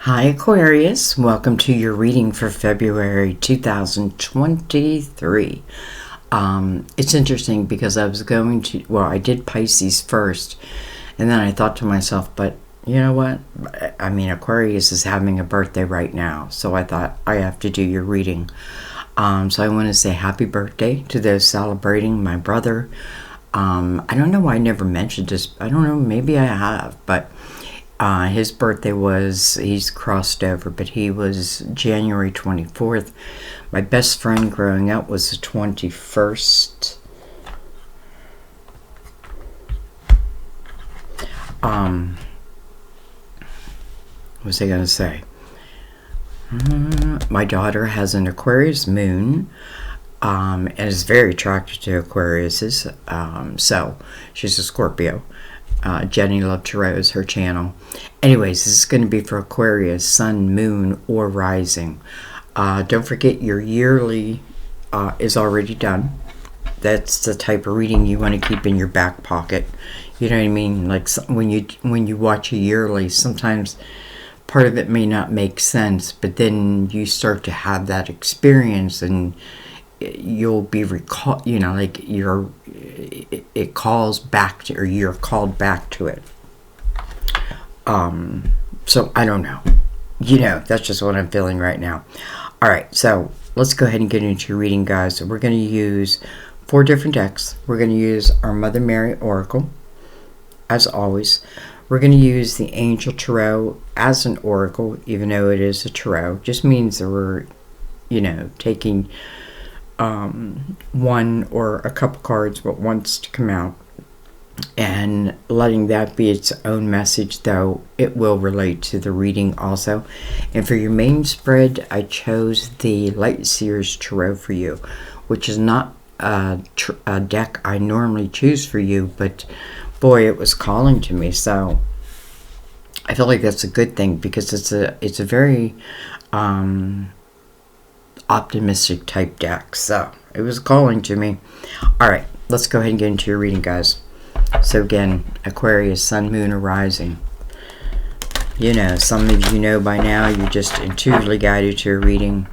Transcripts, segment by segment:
Hi Aquarius, welcome to your reading for February 2023. It's interesting because I did Pisces first, and then I thought to myself, but you know what? I mean, Aquarius is having a birthday right now, so I thought I have to do your reading. So I want to say happy birthday to those celebrating. My brother, I don't know why I never mentioned this. I don't know, maybe I have, but his birthday he's crossed over, but he was January 24th. My best friend growing up was the 21st. What was I going to say? My daughter has an Aquarius moon, and is very attracted to Aquariuses. So she's a Scorpio. Jenny Love Tarot is her channel. Anyways, this is going to be for Aquarius, Sun, Moon, or Rising. Don't forget your yearly is already done. That's the type of reading you want to keep in your back pocket. You know what I mean? Like when you watch a yearly, sometimes part of it may not make sense, but then you start to have that experience and you'll be it calls back to, or you're called back to it. So I don't know. That's just what I'm feeling right now. All right, so let's go ahead and get into your reading, guys. So we're going to use 4 different decks. We're going to use our Mother Mary Oracle, as always. We're going to use the Angel Tarot as an oracle, even though it is a tarot. Just means that we're, taking one or a couple cards what wants to come out and letting that be its own message, though it will relate to the reading also. And for your main spread, I chose the Light Seers Tarot for you, which is not a deck I normally choose for you, but boy, it was calling to me, so I feel like that's a good thing because it's a very optimistic type deck, so it was calling to me. All right, let's go ahead and get into your reading, guys. So again, Aquarius, Sun, Moon, or Rising. Some of you know by now, you're just intuitively guided to a reading,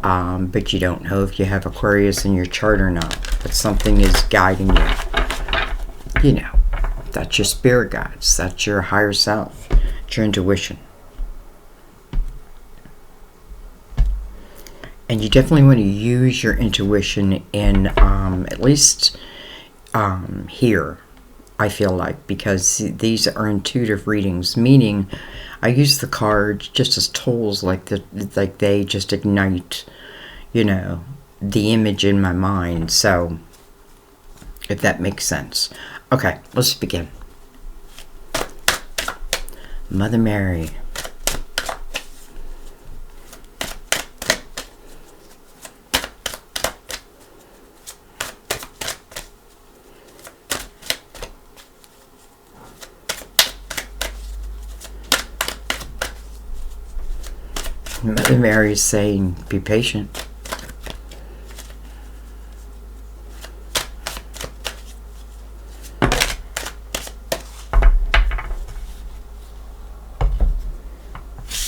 but you don't know if you have Aquarius in your chart or not, but something is guiding you. That's your spirit guides, that's your higher self, it's your intuition. And you definitely want to use your intuition in, at least here, I feel like, because these are intuitive readings, meaning I use the cards just as tools, like they just ignite, the image in my mind. So, if that makes sense. Okay, let's begin. Mother Mary. Mother Mary is saying, be patient.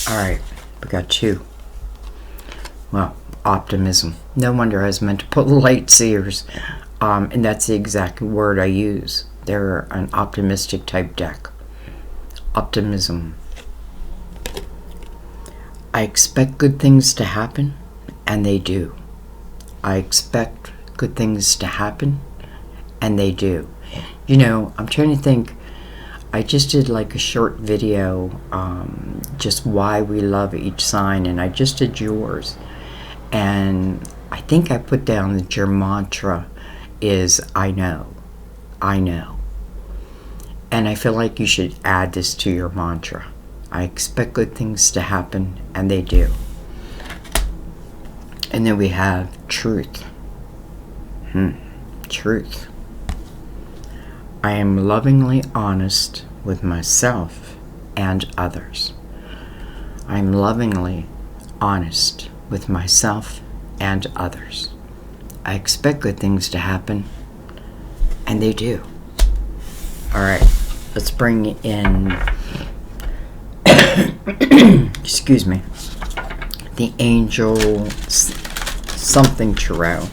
Alright, we got 2. Well, optimism. No wonder I was meant to put Light Seers. And that's the exact word I use. They're an optimistic type deck. Optimism. I expect good things to happen, and they do. I expect good things to happen, and they do. I'm trying to think. I just did like a short video, just why we love each sign, and I just did yours. And I think I put down that your mantra is, I know. I know. And I feel like you should add this to your mantra. I expect good things to happen, and they do. And then we have truth. Truth. I am lovingly honest with myself and others. I am lovingly honest with myself and others. I expect good things to happen, and they do. All right, let's bring in excuse me, the Angel something Tarot.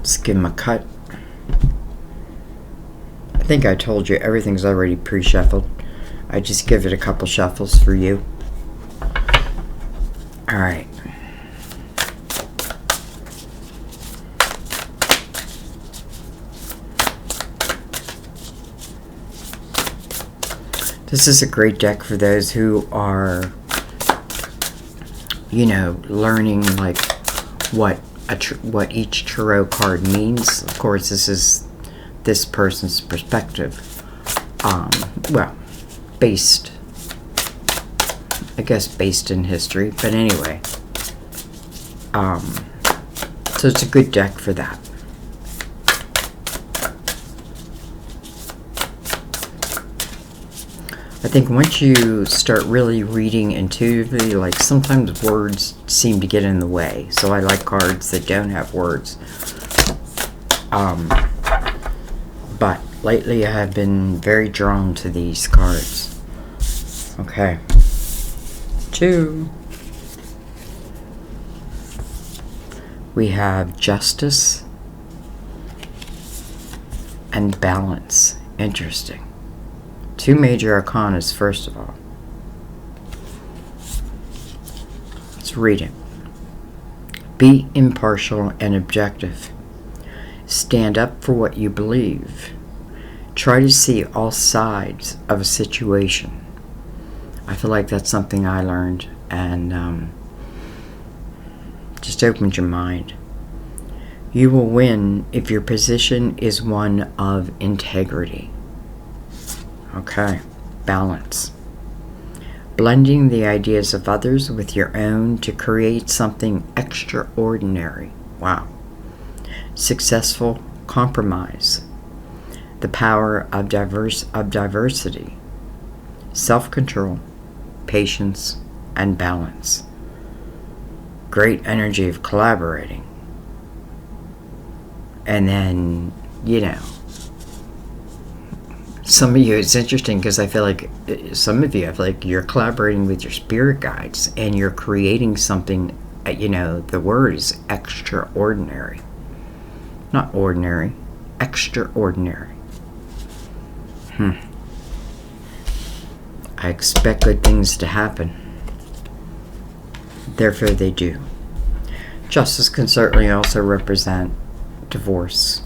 Just give them a cut. I think I told you everything's already pre-shuffled. I just give it a couple shuffles for you. Alright. This is a great deck for those who are, you know, learning like what each tarot card means. Of course, this is this person's perspective. Well, based, I guess, based in history. But anyway, so it's a good deck for that. I think once you start really reading intuitively, like sometimes words seem to get in the way. So I like cards that don't have words. But lately I have been very drawn to these cards. Okay. 2. We have Justice and Balance. Interesting. 2 major arcanas, first of all. Let's read it. Be impartial and objective. Stand up for what you believe. Try to see all sides of a situation. I feel like that's something I learned, and just opened your mind. You will win if your position is one of integrity. Okay, balance. Blending the ideas of others with your own to create something extraordinary. Wow. Successful compromise. The power of diversity. Self-control, patience, and balance. Great energy of collaborating. And then, you know, some of you, it's interesting because I feel like some of you, I feel like you're collaborating with your spirit guides and you're creating something, you know, the word is extraordinary. Not ordinary, extraordinary. I expect good things to happen. Therefore they do. Justice can certainly also represent divorce.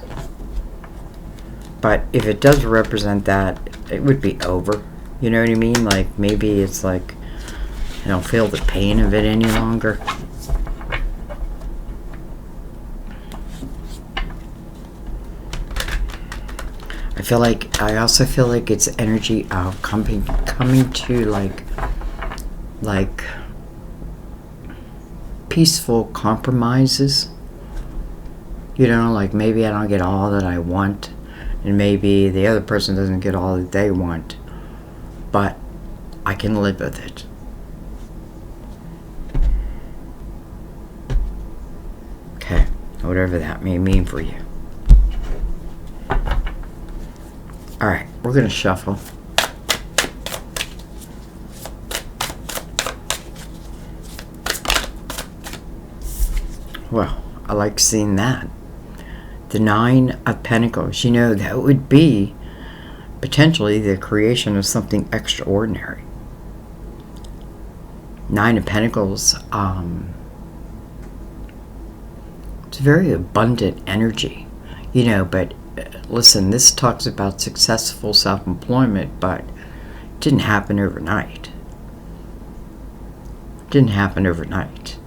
But if it does represent that, it would be over. You know what I mean? Like, maybe it's like, I don't feel the pain of it any longer. I also feel like it's energy of coming to like peaceful compromises. You know, like maybe I don't get all that I want. And maybe the other person doesn't get all that they want, but I can live with it. Okay, whatever that may mean for you. Alright, we're going to shuffle. Well, I like seeing that. The 9 of Pentacles, you know, that would be potentially the creation of something extraordinary. 9 of Pentacles, it's very abundant energy, you know, but listen, this talks about successful self-employment, but it didn't happen overnight. It didn't happen overnight.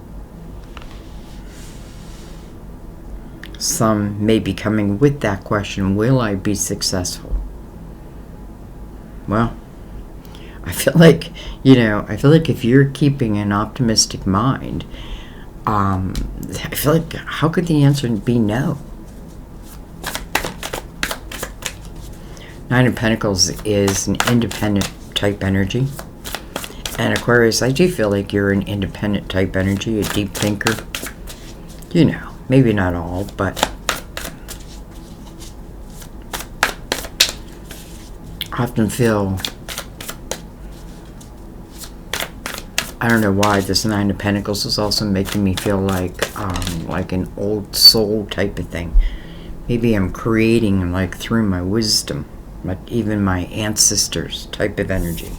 Some may be coming with that question, will I be successful? Well, I feel like, you know, if you're keeping an optimistic mind, I feel like, how could the answer be no? 9 of Pentacles is an independent type energy. And Aquarius, I do feel like you're an independent type energy, a deep thinker. You know, Maybe not all, but I often feel, I don't know why, this Nine of Pentacles is also making me feel like an old soul type of thing. Maybe I'm creating like through my wisdom, like even my ancestors type of energy.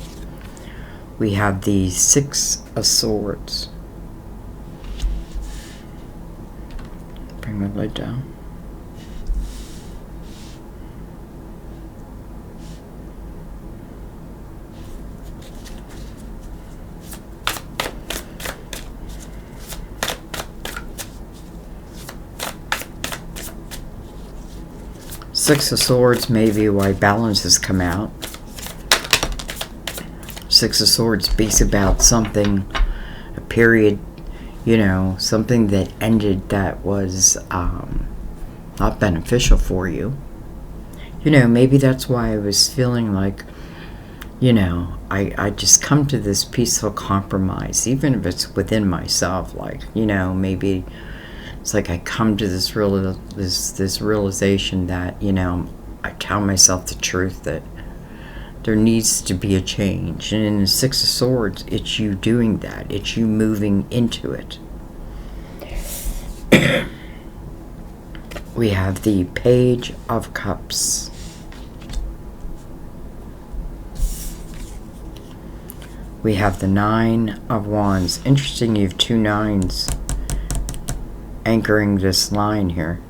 We have the Six of Swords. Bring my light down. Six of Swords may be why balance has come out. Six of Swords speaks about something, a period, you know, something that ended that was not beneficial for you. You know, maybe that's why I was feeling like, you know, I just come to this peaceful compromise, even if it's within myself, like, you know, maybe it's like I come to this realization that, you know, I tell myself the truth that there needs to be a change. And in the Six of Swords, it's you doing that. It's you moving into it. We have the Page of Cups. We have the Nine of Wands. Interesting, you have two nines anchoring this line here.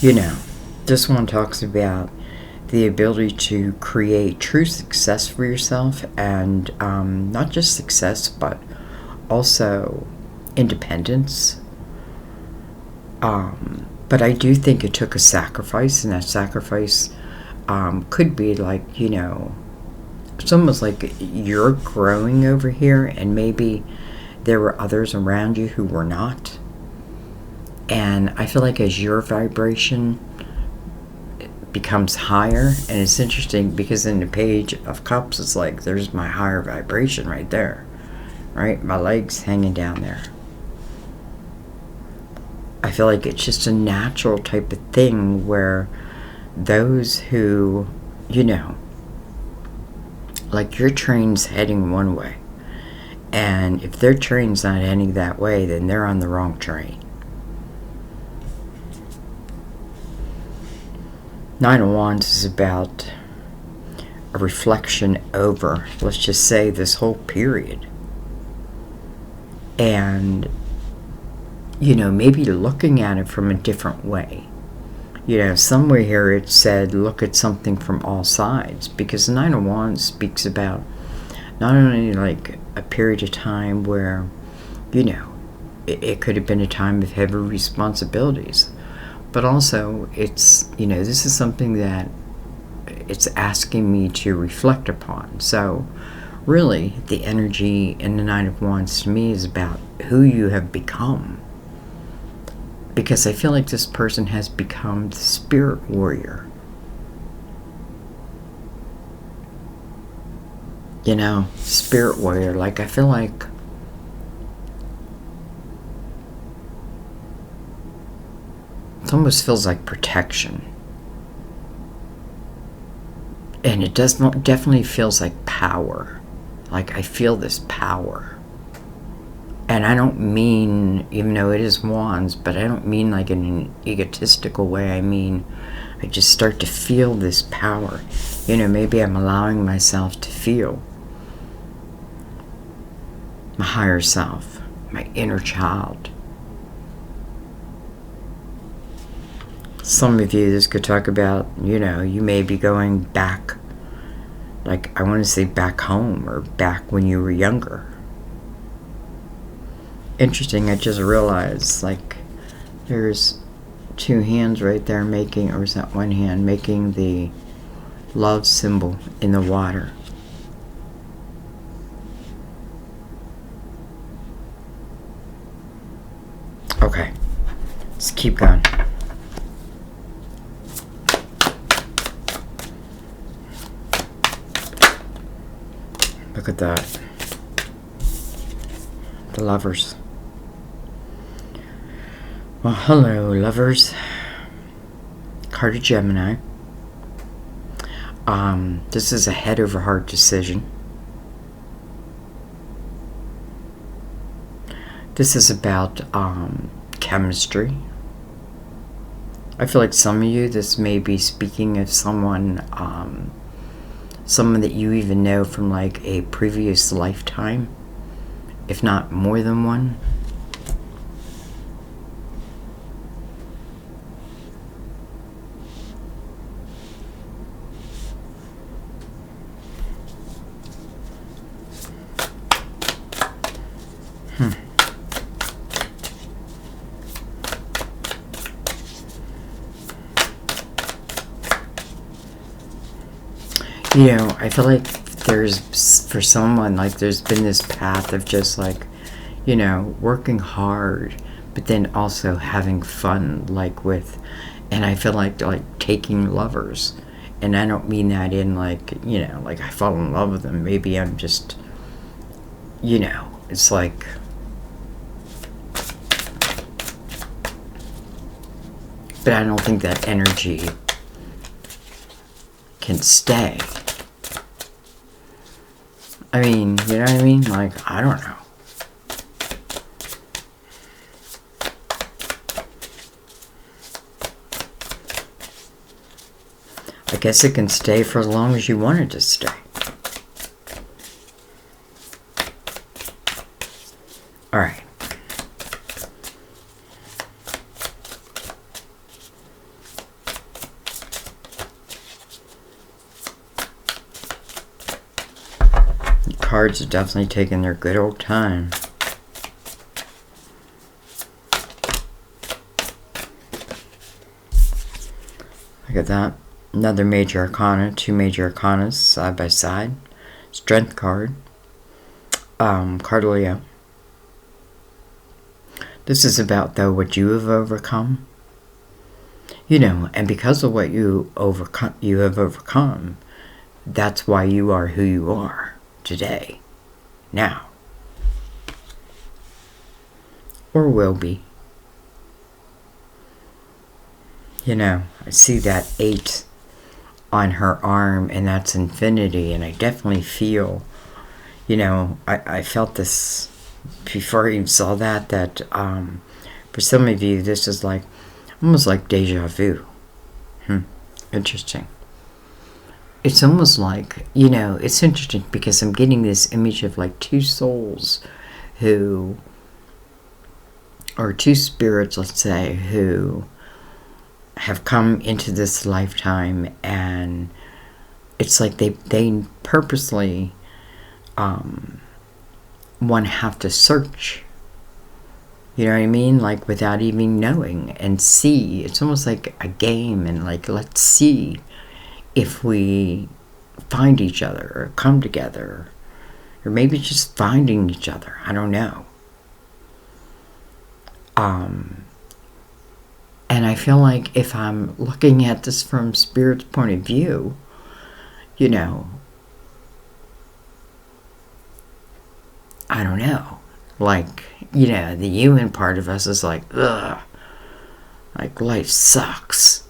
You know, this one talks about the ability to create true success for yourself, and not just success, but also independence. But I do think it took a sacrifice, and that sacrifice could be like, you know, it's almost like you're growing over here, and maybe there were others around you who were not. And I feel like as your vibration becomes higher, and it's interesting because in the Page of Cups, it's like there's my higher vibration right there, right? My legs hanging down there. I feel like it's just a natural type of thing where those who, you know, like your train's heading one way, and if their train's not heading that way, then they're on the wrong train. Nine of Wands is about a reflection over, let's just say, this whole period. And, you know, maybe looking at it from a different way. You know, somewhere here it said, look at something from all sides. Because the Nine of Wands speaks about not only like a period of time where, you know, it could have been a time of heavy responsibilities. But also, it's, you know, this is something that it's asking me to reflect upon. So, really, the energy in the Nine of Wands to me is about who you have become. Because I feel like this person has become the spirit warrior. You know, spirit warrior. Like, I feel like it almost feels like protection. And it definitely feels like power. Like, I feel this power. And I don't mean, even though it is wands, but I don't mean like in an egotistical way. I mean, I just start to feel this power. You know, maybe I'm allowing myself to feel my higher self, my inner child. Some of you, this could talk about, you know, you may be going back, like, I want to say back home, or back when you were younger. Interesting, I just realized, like, there's two hands right there making, or is that one hand, making the love symbol in the water. Okay, let's keep going. Look at that. The Lovers. Well, hello, lovers. Card of Gemini. This is a head over heart decision. This is about chemistry. I feel like some of you, this may be speaking of someone that you even know from like a previous lifetime, if not more than one. You know, I feel like for someone, like there's been this path of just like, you know, working hard, but then also having fun, like and I feel like taking lovers. And I don't mean that in like, you know, like I fall in love with them. Maybe I'm just, you know, it's like, but I don't think that energy can stay. I mean, you know what I mean? Like, I don't know. I guess it can stay for as long as you want it to stay. All right. Cards are definitely taking their good old time. Look at that. Another major arcana, two major arcanas side by side. Strength card. Card Leo. This is about, though, what you have overcome. You know, and because of what you have overcome, that's why you are who you are today, now, or will be. You know, I see that 8 on her arm, and that's infinity, and I definitely feel, you know, I felt this before I even saw that for some of you, this is like, almost like deja vu. Interesting. It's almost like, you know, it's interesting because I'm getting this image of like two souls or two spirits, let's say, who have come into this lifetime, and it's like they purposely want to have to search, you know what I mean, like without even knowing, and see. It's almost like a game, and like, let's see if we find each other or come together, or maybe just finding each other. I don't know. And I feel like if I'm looking at this from Spirit's point of view, you know, I don't know. Like, you know, the human part of us is like, ugh, like life sucks.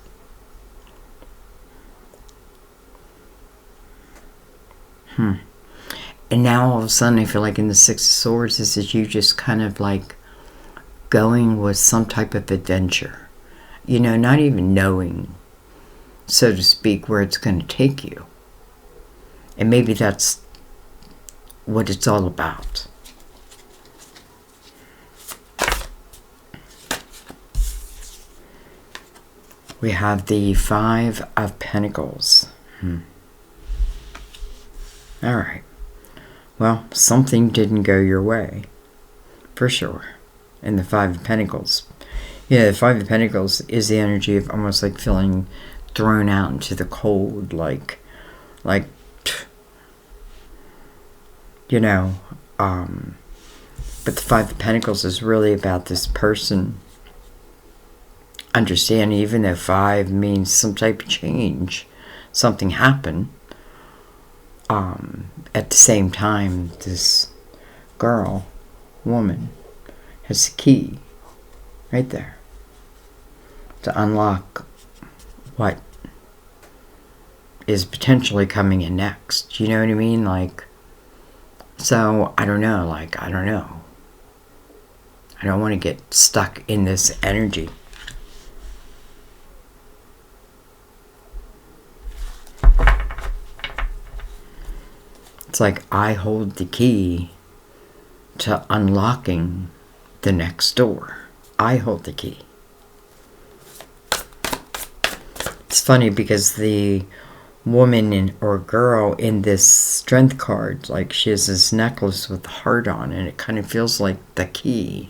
And now all of a sudden I feel like in the Six of Swords, this is you just kind of like going with some type of adventure. You know, not even knowing, so to speak, where it's going to take you. And maybe that's what it's all about. We have the Five of Pentacles. All right. Well, something didn't go your way, for sure. And the Five of Pentacles. Yeah, the Five of Pentacles is the energy of almost like feeling thrown out into the cold, like, you know, but the Five of Pentacles is really about this person understanding, even though 5 means some type of change, something happened. At the same time, this woman, has the key right there. to unlock what is potentially coming in next. You know what I mean? Like, so, I don't know. Like, I don't know. I don't want to get stuck in this energy. It's like I hold the key to unlocking the next door. I hold the key. It's funny because the woman or girl in this strength card, like she has this necklace with a heart on, and it kind of feels like the key.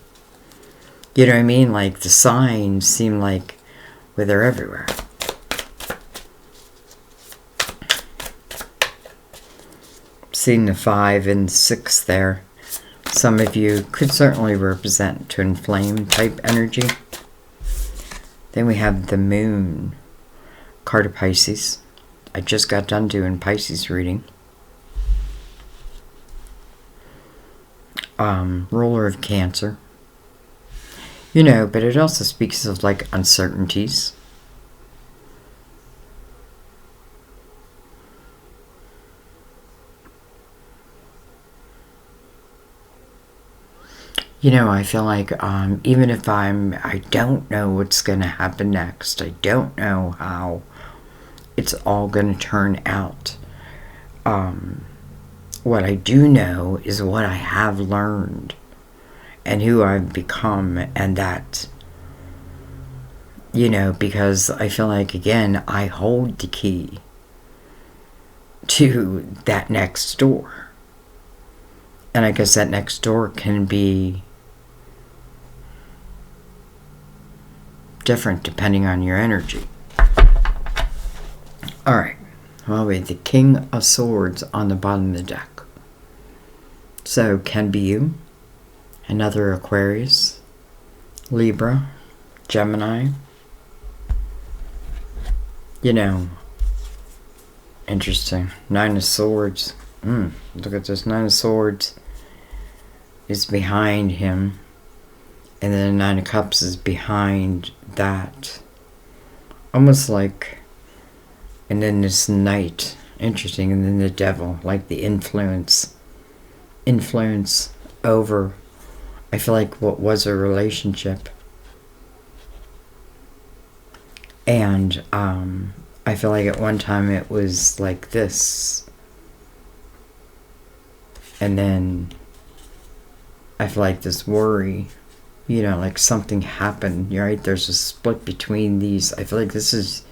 You know what I mean? Like the signs seem like they're everywhere. Seeing the 5 and 6 there. Some of you could certainly represent twin flame type energy. Then we have the moon card of Pisces. I just got done doing Pisces reading. Ruler of Cancer. You know, but it also speaks of like uncertainties. You know, I feel like even if I don't know what's going to happen next. I don't know how it's all going to turn out. What I do know is what I have learned and who I've become, and that, you know, because I feel like, again, I hold the key to that next door. And I guess that next door can be different depending on your energy. Alright, well, we have the King of Swords on the bottom of the deck. So, can be you, another Aquarius, Libra, Gemini. You know, interesting. 9 of Swords. Look at this. 9 of Swords is behind him. And then the 9 of Cups is behind that. Almost like... And then this Knight. Interesting. And then the Devil. Like the influence over, I feel like, what was a relationship. And I feel like at one time it was like this. And then I feel like this worry, you know, like something happened, right? There's a split between these. I feel like this is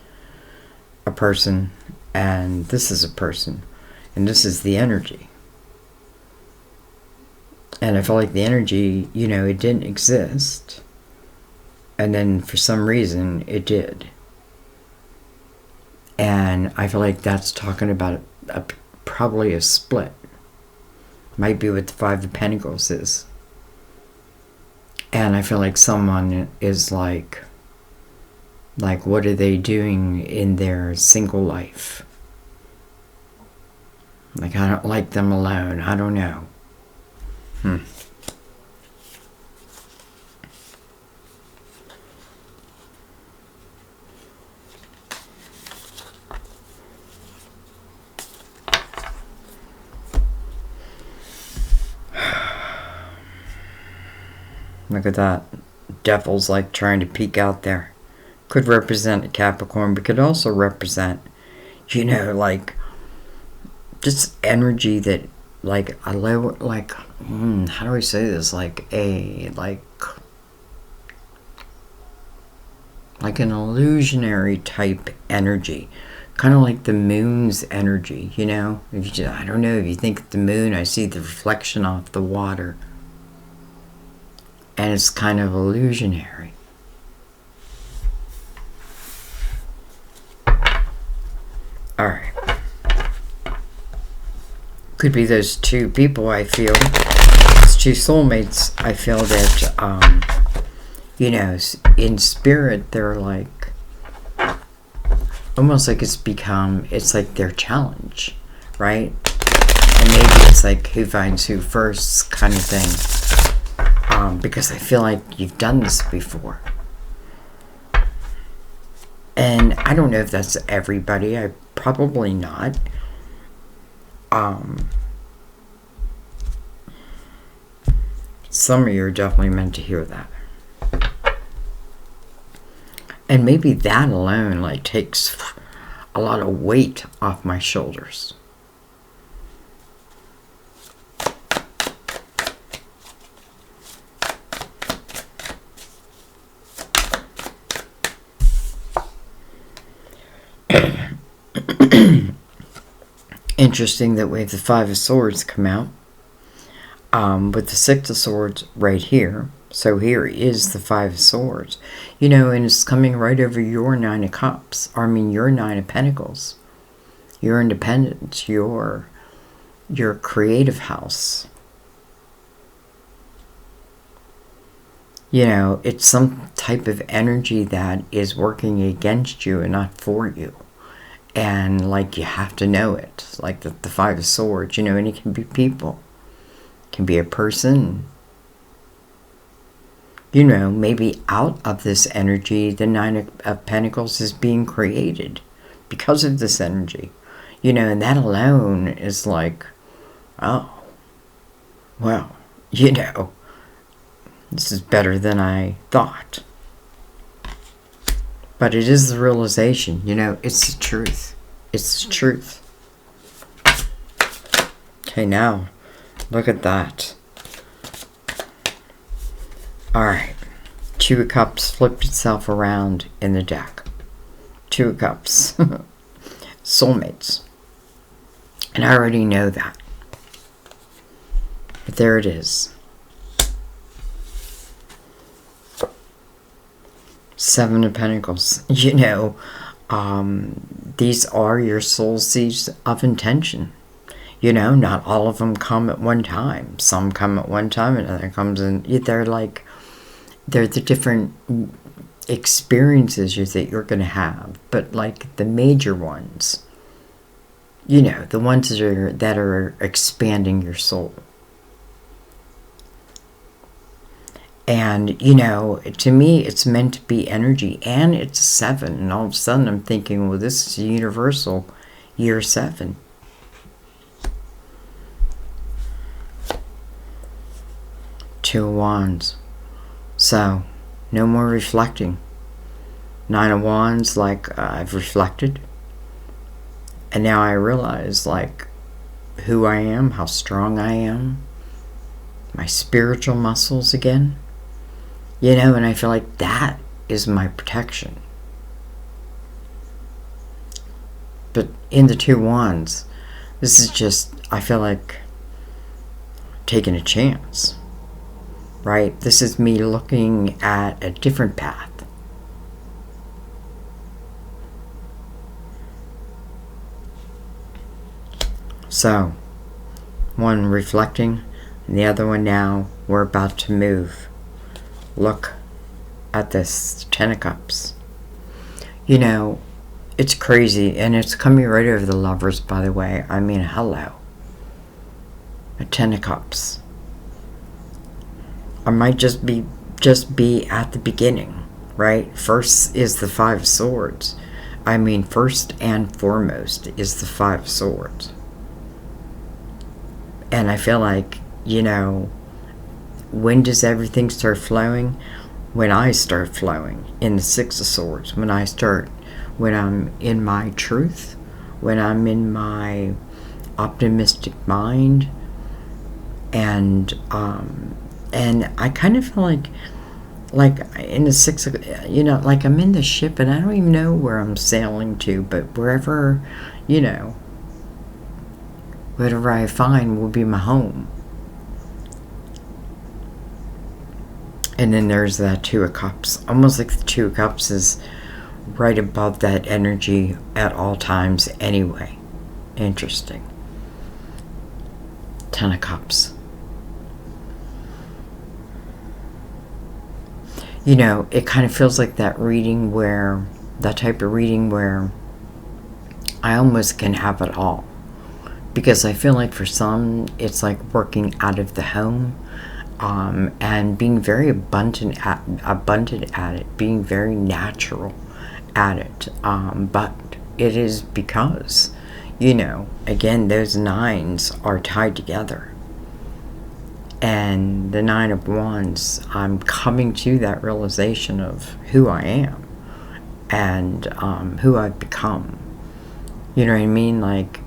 a person and this is a person. And this is the energy. And I feel like the energy, you know, it didn't exist. And then for some reason, it did. And I feel like that's talking about probably a split. Might be what the 5 of Pentacles is. And I feel like someone is like, what are they doing in their single life? Like, I don't like them alone. I don't know. Look at that. Devil's like trying to peek out there. Could represent a Capricorn, but could also represent, you know, like just energy that, like, I love, like, how do I say this? Like an illusionary type energy. Kind of like the moon's energy, you know? If you, I don't know, if you think of the moon, I see the reflection off the water. And it's kind of illusionary. Alright. Could be those two people, I feel. Those two soulmates, I feel that, you know, in spirit, they're like, almost like it's like their challenge, right? And maybe it's like who finds who first kind of thing. Because I feel like you've done this before. And I don't know if that's everybody. Probably not. Some of you are definitely meant to hear that. And maybe that alone like takes a lot of weight off my shoulders. Interesting that we have the Five of Swords come out with the Six of Swords right here. So here is the Five of Swords. You know, and it's coming right over your Nine of Cups. Or, I mean, your Nine of Pentacles. Your independence. Your creative house. You know, it's some type of energy that is working against you and not for you. And, like, you have to know it. Like the Five of Swords, you know, and it can be people. It can be a person. You know, maybe out of this energy, the Nine of Pentacles is being created because of this energy. You know, and that alone is like, oh, well, you know, this is better than I thought. But it is the realization, you know, it's the truth. It's the truth. Okay, now, look at that. Alright. Two of Cups flipped itself around in the deck. Two of Cups. Soulmates. And I already know that. But there it is. Seven of Pentacles. You know, these are your soul seeds of intention. You know, not all of them come at one time. Some come at one time, and another comes in. They're the different experiences that you're going to have. But like the major ones, you know, the ones that are expanding your soul. And, you know, to me, it's meant to be energy. And it's a 7. And all of a sudden, I'm thinking, well, this is a universal year 7. Two of Wands. So, no more reflecting. Nine of Wands, like, I've reflected. And now I realize, like, who I am, how strong I am. My spiritual muscles again. You know, and I feel like that is my protection. But in the Two Wands, this is just, I feel like, taking a chance. Right? This is me looking at a different path. So, one reflecting, and the other one now, we're about to move. Look at this 10 of Cups. You know, it's crazy, and it's coming right over the Lovers, by the way. I mean, hello. A 10 of Cups. I might just be at the beginning, right? First is the Five of Swords. I mean, first and foremost is the Five of Swords. And I feel like, you know, when does everything start flowing? When I start flowing in the Six of Swords. When I'm in my truth. When I'm in my optimistic mind. And I kind of feel like in the Six of, you know, like I'm in the ship and I don't even know where I'm sailing to, but wherever, you know, whatever I find will be my home. And then there's that Two of Cups. Almost like the Two of Cups is right above that energy at all times anyway. Interesting. 10 of Cups. You know, it kind of feels like that reading where, that type of reading where I almost can have it all. Because I feel like for some, it's like working out of the home. And being very abundant at it, being very natural at it. But it is because, you know, again, those nines are tied together. And the Nine of Wands, I'm coming to that realization of who I am and who I've become. You know what I mean? Like,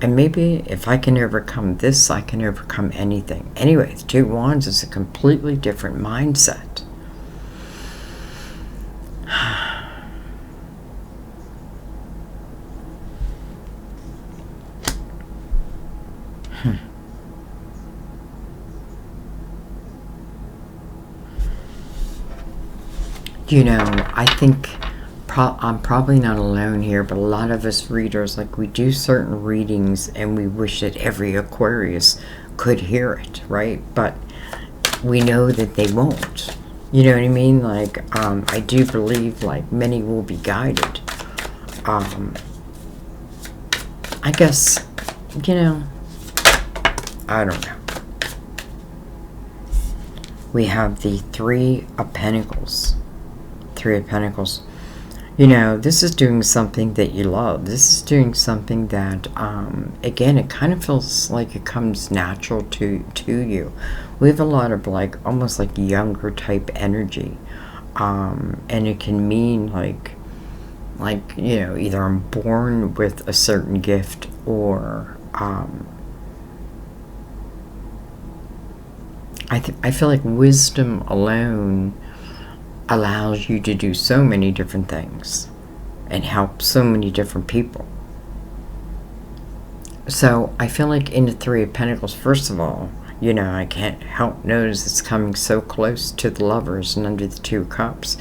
and maybe if I can overcome this, I can overcome anything. Anyway, the Two of Wands is a completely different mindset. You know, I think I'm probably not alone here, but a lot of us readers, like, we do certain readings and we wish that every Aquarius could hear it, right? But we know that they won't. You know what I mean? Like, I do believe, like, many will be guided. I guess, you know, I don't know. We have the Three of Pentacles. Three of Pentacles. You know, this is doing something that you love. This is doing something that, again, it kind of feels like it comes natural to you. We have a lot of, like, almost like younger type energy. And it can mean, like, you know, either I'm born with a certain gift or, I feel like wisdom alone allows you to do so many different things and help so many different people. So I feel like in the Three of Pentacles, first of all, you know, I can't help notice it's coming so close to the Lovers and under the Two of Cups.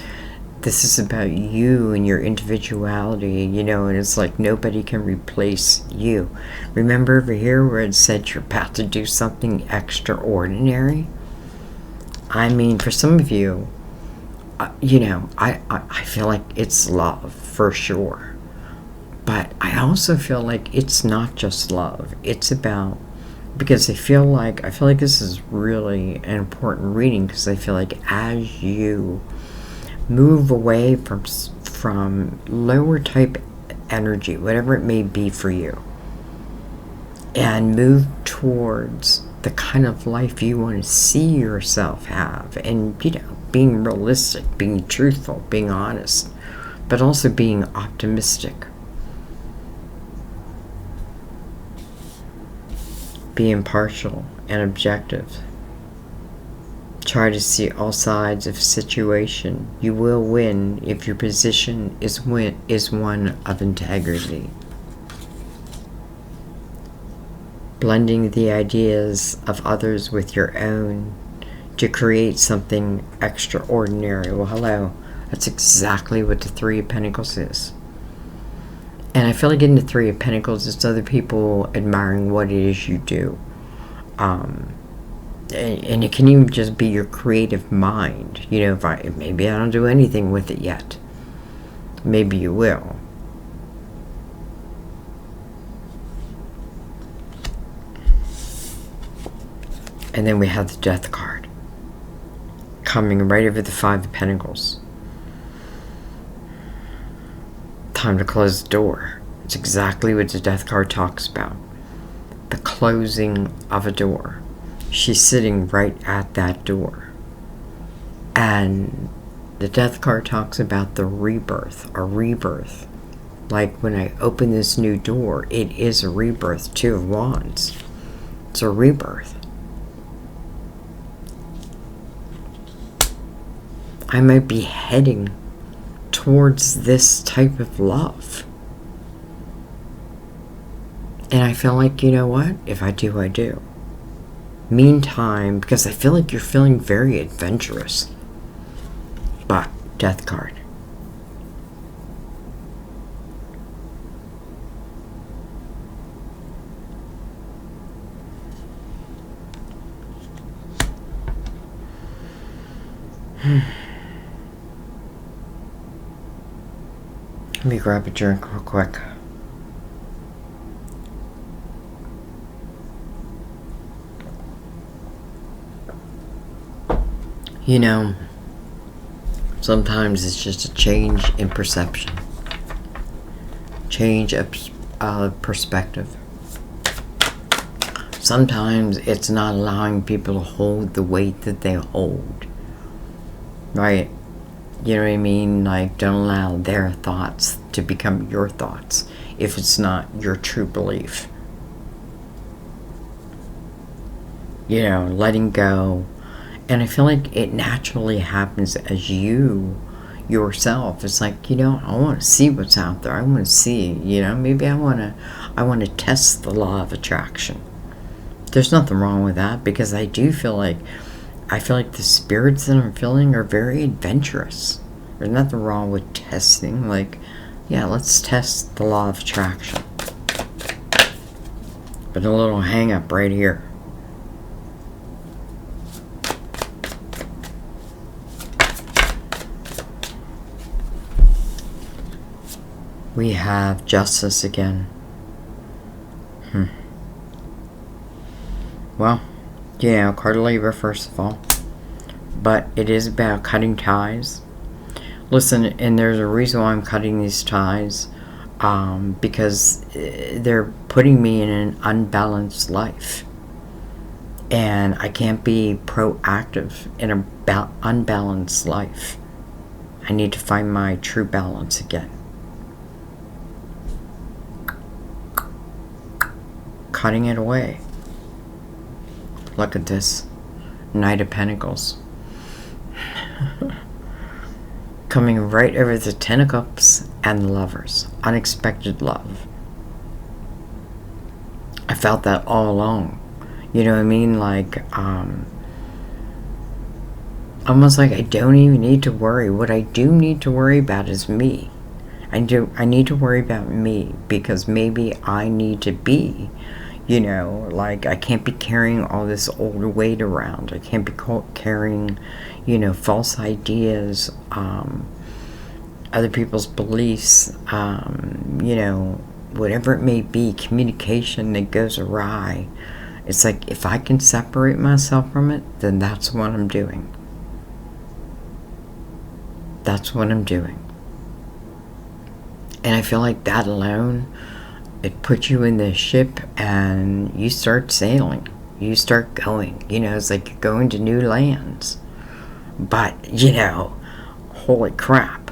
This is about you and your individuality, you know, and it's like nobody can replace you. Remember over here where it said you're about to do something extraordinary? I mean, for some of you, you know, I feel like it's love for sure. But I also feel like it's not just love. It's about, because I feel like this is really an important reading, because I feel like as you move away from lower type energy, whatever it may be for you, and move towards the kind of life you want to see yourself have, and, you know, being realistic, being truthful, being honest, but also being optimistic. Be impartial and objective. Try to see all sides of a situation. You will win if your position is one of integrity. Blending the ideas of others with your own to create something extraordinary. Well, hello. That's exactly what the Three of Pentacles is. And I feel like in the Three of Pentacles, it's other people admiring what it is you do. And it can even just be your creative mind. You know, maybe I don't do anything with it yet. Maybe you will. And then we have the Death card, coming right over the Five of Pentacles. Time to close the door. It's exactly what the Death card talks about. The closing of a door. She's sitting right at that door. And the Death card talks about the rebirth, a rebirth. Like when I open this new door, it is a rebirth. Two of Wands. It's a rebirth. I might be heading towards this type of love. And I feel like, you know what? If I do, I do. Meantime, because I feel like you're feeling very adventurous. But, Death card. Let me grab a drink real quick. You know, Sometimes it's just a change in perception, change of perspective. Sometimes it's not allowing people to hold the weight that they hold, right? You know what I mean? Like, don't allow their thoughts to become your thoughts if it's not your true belief. You know, letting go. And I feel like it naturally happens as you yourself. It's like, you know, I want to see what's out there. I want to see, you know, maybe I want to test the law of attraction. There's nothing wrong with that, because I feel like the spirits that I'm feeling are very adventurous. There's nothing wrong with testing. Like, yeah, let's test the law of attraction. But a little hang up right here. We have justice again. Well, you know, card of Libra, first of all. But it is about cutting ties. Listen, and there's a reason why I'm cutting these ties. Because they're putting me in an unbalanced life. And I can't be proactive in an unbalanced life. I need to find my true balance again. Cutting it away. Look at this. Knight of Pentacles. Coming right over the Ten of Cups and the Lovers. Unexpected love. I felt that all along. You know what I mean? Like, almost like I don't even need to worry. What I do need to worry about is me. I need to worry about me, because maybe I need to be, you know, like, I can't be carrying all this old weight around. I can't be carrying, you know, false ideas, other people's beliefs, you know, whatever it may be, communication that goes awry. It's like, if I can separate myself from it, then that's what I'm doing. That's what I'm doing. And I feel like that alone, it puts you in the ship and you start sailing. You start going. You know, it's like you're going to new lands. But, you know, holy crap.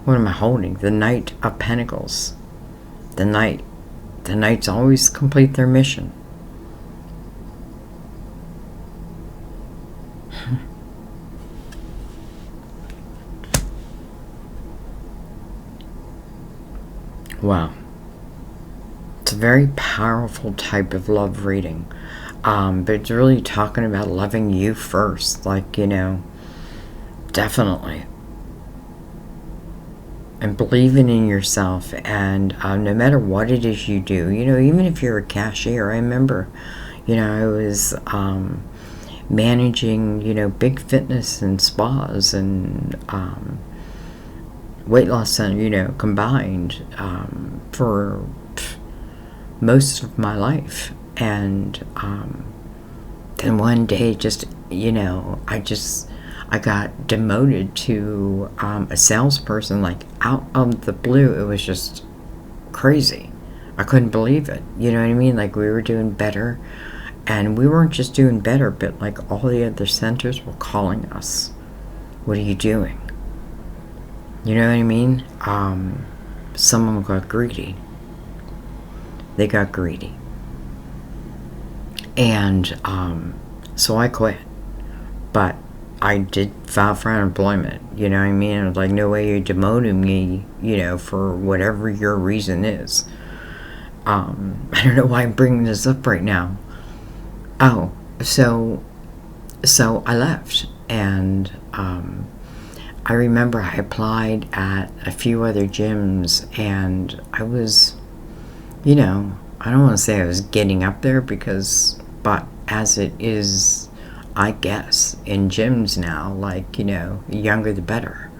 What am I holding? The Knight of Pentacles. The Knights always complete their mission. Wow. It's a very powerful type of love reading. But it's really talking about loving you first. Like, you know, definitely. And believing in yourself. And no matter what it is you do, you know, even if you're a cashier, I remember, you know, I was managing, you know, big fitness and spas and weight loss center, you know, combined for most of my life. And then one day, just, you know, I got demoted to a salesperson, like, out of the blue. It was just crazy. I couldn't believe it. You know what I mean? Like, we were doing better, and we weren't just doing better, but like all the other centers were calling us. What are you doing? You know what I mean? Someone got greedy. They got greedy. And so I quit. But I did file for unemployment. You know what I mean? I was like, no way you're demoting me, you know, for whatever your reason is. I don't know why I'm bringing this up right now. Oh, so I left. And I remember I applied at a few other gyms, and I was, you know, I don't want to say I was getting up there, but as it is, I guess, in gyms now, like, you know, the younger the better.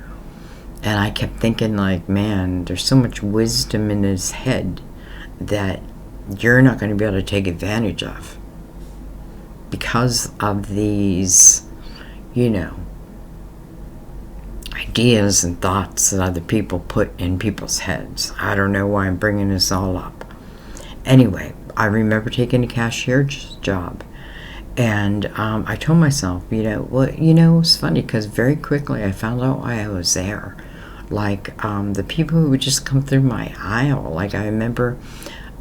And I kept thinking, like, man, there's so much wisdom in his head that you're not going to be able to take advantage of because of these, you know, ideas and thoughts that other people put in people's heads. I don't know why I'm bringing this all up. Anyway, I remember taking a cashier's job. And I told myself, it's funny because very quickly I found out why I was there. Like, the people who would just come through my aisle. Like, I remember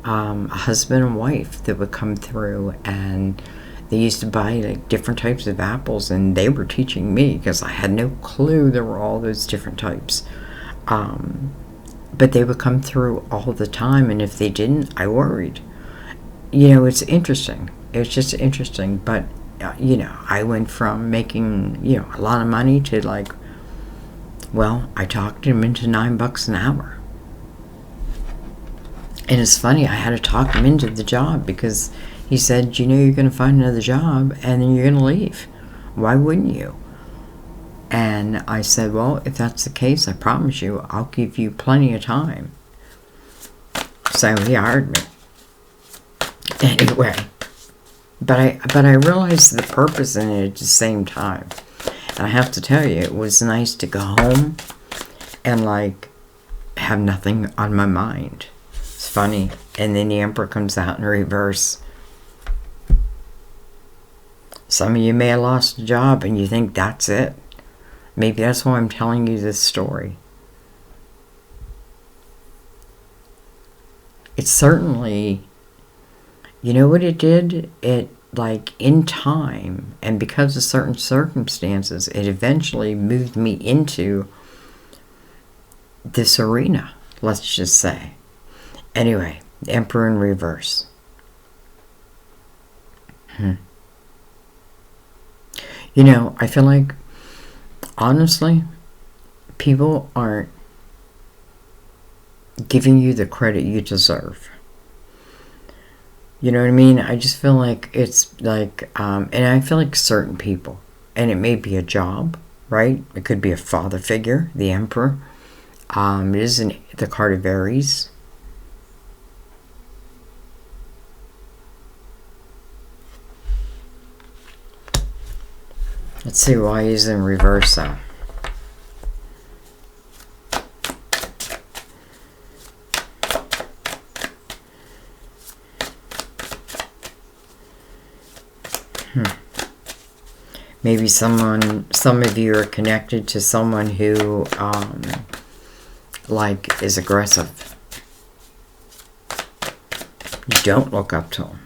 a husband and wife that would come through, and they used to buy like different types of apples, and they were teaching me because I had no clue there were all those different types. But they would come through all the time, and if they didn't, I worried. It's interesting. It's just interesting. But, I went from making, a lot of money to like, well, I talked him into $9 an hour. And it's funny, I had to talk him into the job because he said, you're going to find another job and then you're going to leave. Why wouldn't you? And I said, well, if that's the case, I promise you, I'll give you plenty of time. So he hired me. Anyway, but I realized the purpose in it at the same time. And I have to tell you, it was nice to go home and like have nothing on my mind. It's funny. And then the Emperor comes out in reverse. Some of you may have lost a job and you think that's it. Maybe that's why I'm telling you this story. It's certainly, you know what it did? It, like, in time, and because of certain circumstances, it eventually moved me into this arena, let's just say. Anyway, the Emperor in reverse. I feel like, honestly, people aren't giving you the credit you deserve. You know what I mean? I just feel like it's like, and I feel like certain people, and it may be a job, right? It could be a father figure, the Emperor. It isn't the card of Aries. Let's see why he's in reverse though. Maybe some of you are connected to someone who, like, is aggressive. You don't look up to them.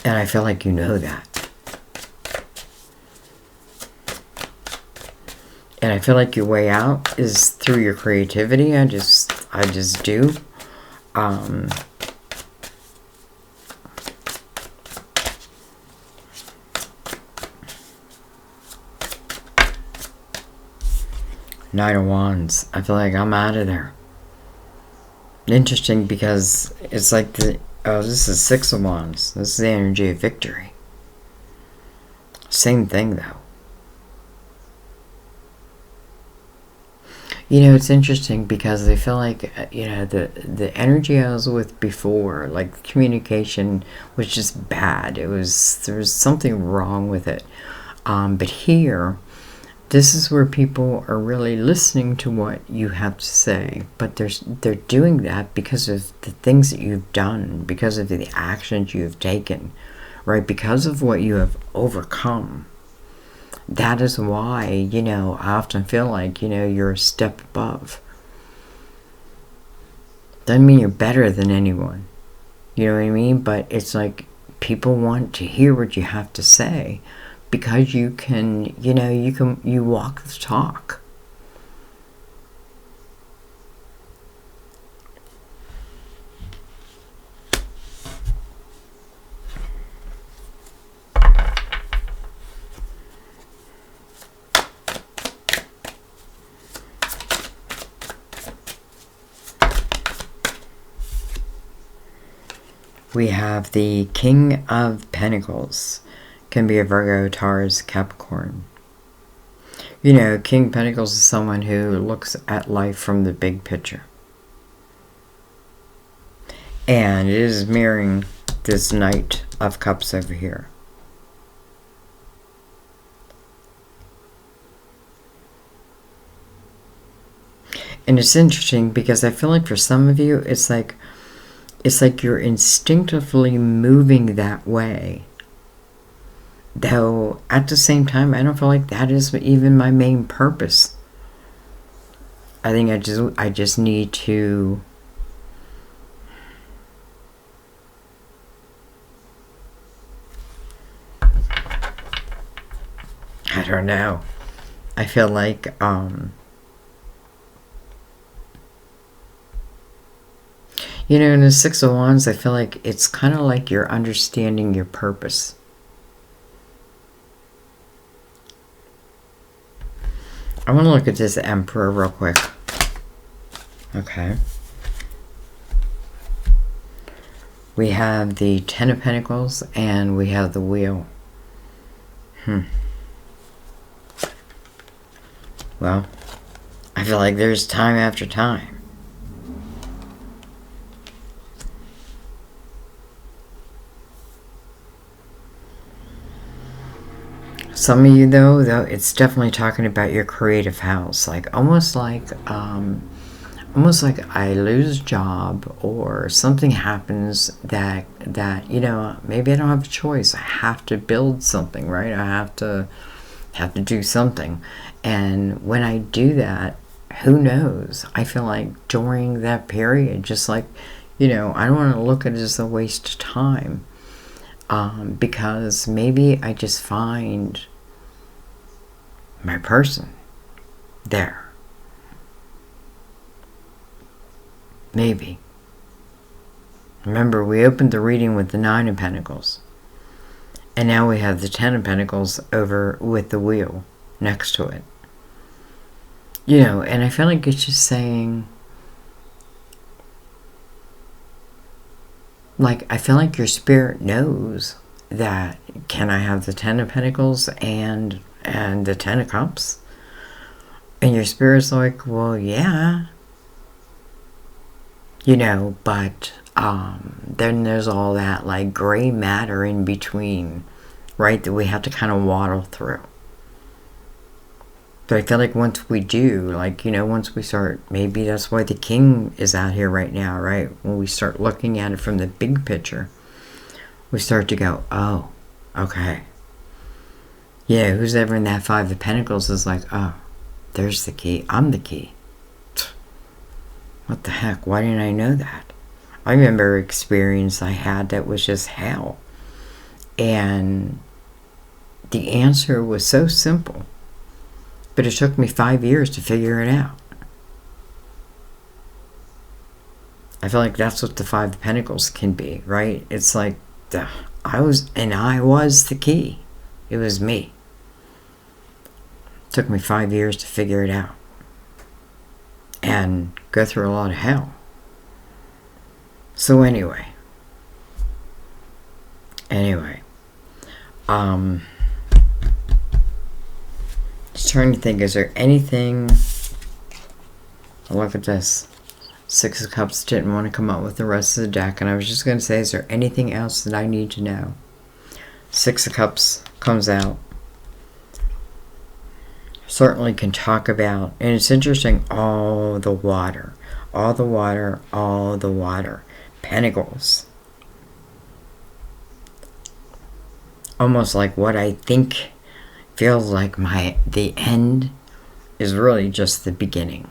And I feel like you know that. And I feel like your way out is through your creativity. I just do. Knight of Wands. I feel like I'm out of there. Interesting because it's like this is Six of Wands. This is the energy of victory. Same thing though. It's interesting because I feel like, the energy I was with before, like communication was just bad. There was something wrong with it. But here, this is where people are really listening to what you have to say. But they're doing that because of the things that you've done, because of the actions you've taken, right? Because of what you have overcome. That is why, I often feel like, you're a step above. Doesn't mean you're better than anyone. You know what I mean? But it's like people want to hear what you have to say because you can, you walk the talk. We have the King of Pentacles. Can be a Virgo, Taurus, Capricorn. King of Pentacles is someone who looks at life from the big picture. And it is mirroring this Knight of Cups over here. And it's interesting because I feel like for some of you, it's like you're instinctively moving that way. Though at the same time, I don't feel like that is even my main purpose. I think I just need to I don't know. I feel like you know, in the Six of Wands, I feel like it's kind of like you're understanding your purpose. I want to look at this Emperor real quick. Okay. We have the Ten of Pentacles and we have the Wheel. Well, I feel like there's time after time. Some of you, though, it's definitely talking about your creative house, like almost like I lose a job or something happens that you know, maybe I don't have a choice. I have to build something, right? I have to do something, and when I do that, who knows? I feel like during that period, just like, you know, I don't want to look at it as a waste of time. Because maybe I just find my person there. Maybe. Remember, we opened the reading with the Nine of Pentacles. And now we have the Ten of Pentacles over with the Wheel next to it. You know, and I feel like it's just saying, like, I feel like your spirit knows that, can I have the Ten of Pentacles and the Ten of Cups? And your spirit's like, well, yeah. You know, but then there's all that, like, gray matter in between, right, that we have to kind of waddle through. But I feel like once we do, like, you know, once we start, maybe that's why the King is out here right now, right? When we start looking at it from the big picture, we start to go, oh, okay. Yeah, who's ever in that Five of Pentacles is like, oh, there's the key. I'm the key. What the heck? Why didn't I know that? I remember an experience I had that was just hell. And the answer was so simple. But it took me 5 years to figure it out. I feel like that's what the Five of Pentacles can be, right? It's like, I was the key. It was me. It took me 5 years to figure it out. And go through a lot of hell. So anyway. Just trying to think, is there anything, look at this, Six of Cups didn't want to come up with the rest of the deck, and I was just going to say, is there anything else that I need to know? Six of Cups comes out. Certainly can talk about, and it's interesting, all the water, Pentacles. Almost like what I think feels like the end is really just the beginning.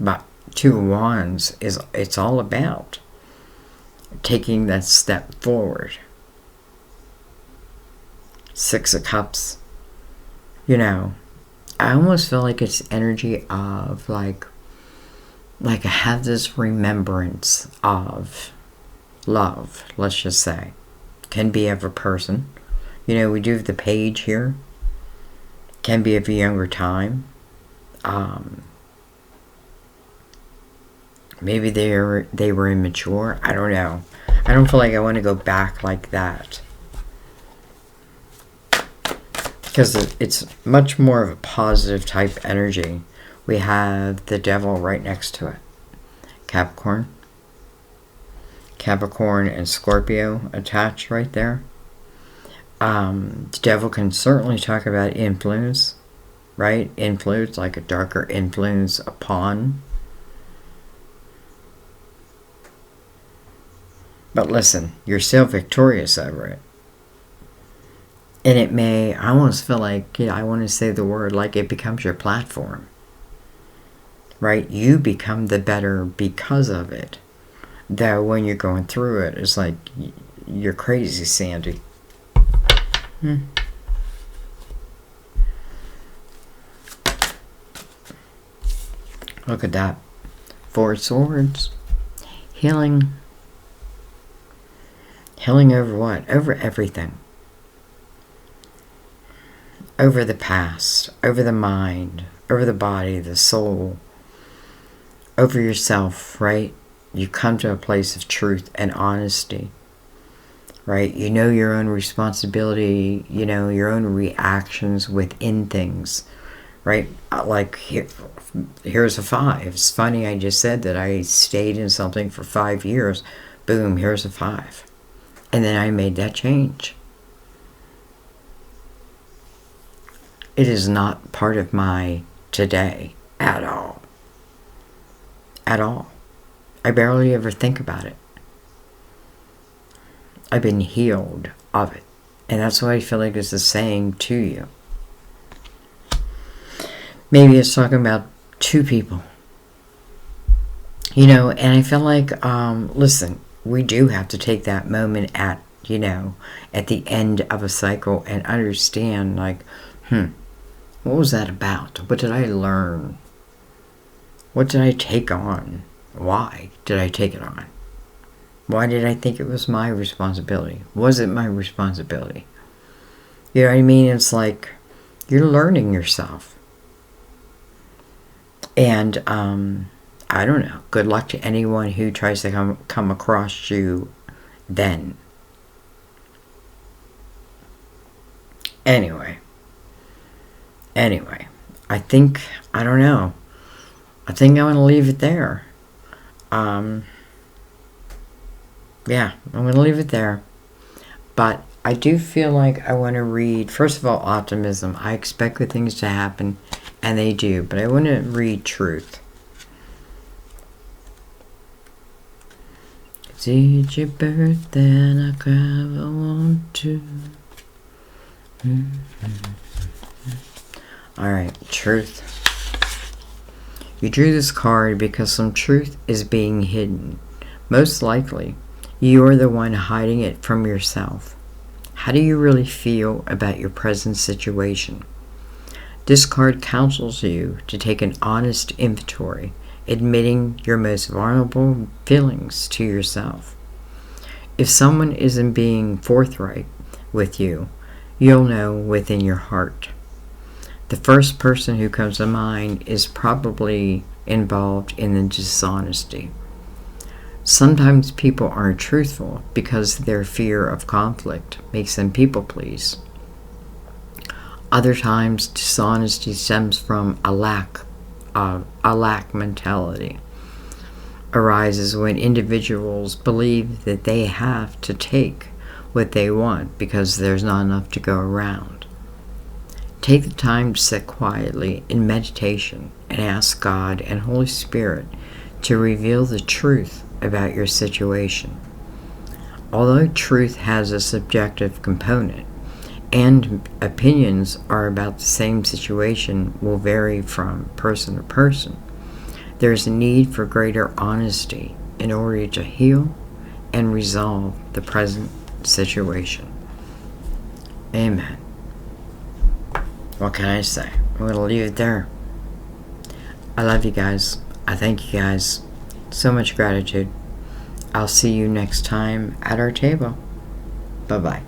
But Two of Wands it's all about taking that step forward. Six of Cups, you know, I almost feel like it's energy of like I have this remembrance of love, let's just say. Can be of a person. You know, we do have the Page here. Can be of a younger time. Maybe they were immature. I don't know. I don't feel like I want to go back like that. Because it's much more of a positive type energy. We have the Devil right next to it. Capricorn. Capricorn and Scorpio attached right there. The devil can certainly talk about influence, right? Influence, like a darker influence upon. But listen, you're still victorious over it. And it may, I almost feel like, I want to say the word, like it becomes your platform. Right? You become the better because of it. Though when you're going through it, it's like, you're crazy, Sandy. Look at that. 4 swords. Healing. Healing over what? Over everything. Over the past. Over the mind. Over the body. The soul. Over yourself, right? You come to a place of truth and honesty. Right? You know your own responsibility. You know your own reactions within things. Right? Like, here's a 5. It's funny, I just said that I stayed in something for 5 years. Boom, here's a 5. And then I made that change. It is not part of my today at all. At all. I barely ever think about it. I've been healed of it. And that's what I feel like is the saying to you. Maybe it's talking about 2 people. And I feel like, listen, we do have to take that moment at the end of a cycle and understand, like, what was that about? What did I learn? What did I take on? Why did I take it on? Why did I think it was my responsibility? Was it my responsibility? You know what I mean? It's like, you're learning yourself. And, I don't know. Good luck to anyone who tries to come across you then. Anyway, I think, I don't know. I think I'm going to leave it there. Yeah, I'm going to leave it there. But I do feel like I want to read, first of all, optimism. I expect good things to happen, and they do. But I want to read truth. It's your birthday and I kind of want to. Alright, truth. You drew this card because some truth is being hidden. Most likely, you are the one hiding it from yourself. How do you really feel about your present situation? This card counsels you to take an honest inventory, admitting your most vulnerable feelings to yourself. If someone isn't being forthright with you, you'll know within your heart. The first person who comes to mind is probably involved in the dishonesty. Sometimes people aren't truthful because their fear of conflict makes them people please. Other times, dishonesty stems from a lack mentality. Arises when individuals believe that they have to take what they want because there's not enough to go around. Take the time to sit quietly in meditation and ask God and Holy Spirit to reveal the truth about your situation. Although truth has a subjective component and opinions are about the same situation will vary from person to person, there is a need for greater honesty in order to heal and resolve the present situation. Amen. What can I say? I'm going to leave it there. I love you guys. I thank you guys. So much gratitude. I'll see you next time at our table. Bye-bye.